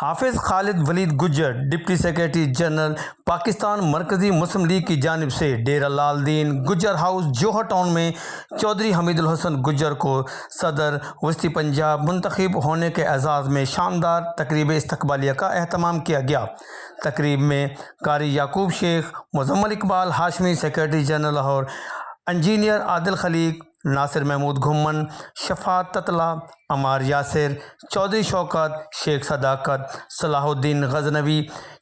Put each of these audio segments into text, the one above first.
حافظ خالد ولید گجر deputy secretary general Pakistan مرکزی مسلم league کی جانب سے ڈیرہ لال دین گجر ہاؤس جوہر ٹاؤن میں چودھری حمید الحسن گجر کو صدر وسطی پنجاب منتخب ہونے کے اعزاز میں شاندار تقریب استقبالیہ کا اہتمام کیا گیا۔ تقریب میں Qari Yaqoob Sheikh, Muzammil Iqbal Hashmi secretary general Lahore, engineer Adil Khaleeq, Nasir Mahmood Ghuman, Shafaat Tatla, Ammar Yasir, Chaudhry شوکت، شیخ صداقت، صلاح الدین غزنوی،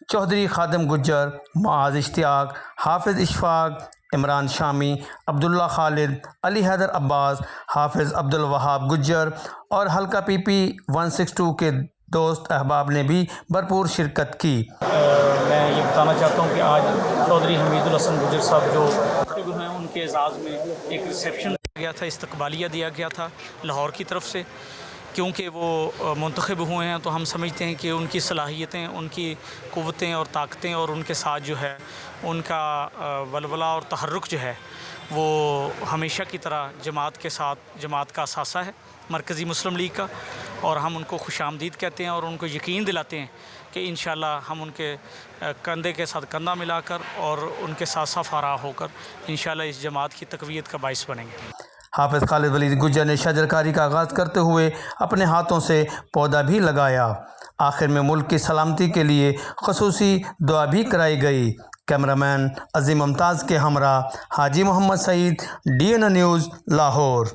چودھری خادم گجر، معاذ اشتیاق، حافظ اشفاق، عمران شامی، عبداللہ خالد، علی حیدر عباس، حافظ عبدالوہاب گجر اور حلقہ پی پی 162 کے دوست احباب نے بھی بھرپور شرکت کی۔ میں یہ بتانا چاہتا ہوں کہ آج چودھری حمید الحسن گجر صاحب جو ہیں ان کے اعزاز میں ایک ریسیپشن دیا گیا تھا، استقبالیہ دیا گیا تھا لاہور کی طرف سے۔ کیونکہ وہ منتخب ہوئے ہیں تو ہم سمجھتے ہیں کہ ان کی صلاحیتیں، ان کی قوتیں اور طاقتیں اور ان کے ساتھ جو ہے ان کا ولولہ اور تحرک جو ہے وہ ہمیشہ کی طرح جماعت کے ساتھ، جماعت کا اثاثہ ہے مرکزی مسلم لیگ کا، اور ہم ان کو خوش آمدید کہتے ہیں اور ان کو یقین دلاتے ہیں کہ انشاءاللہ ہم ان کے کندھے کے ساتھ کندھا ملا کر اور ان کے ساتھ ساتھ فراہ ہو کر انشاءاللہ اس جماعت کی تقویت کا باعث بنیں گے۔ حافظ خالد ولید گجر نے شجرکاری کا آغاز کرتے ہوئے اپنے ہاتھوں سے پودا بھی لگایا۔ آخر میں ملک کی سلامتی کے لیے خصوصی دعا بھی کرائی گئی۔ کیمرامین عظیم ممتاز کے ہمراہ حاجی محمد سعید، DN نیوز، لاہور۔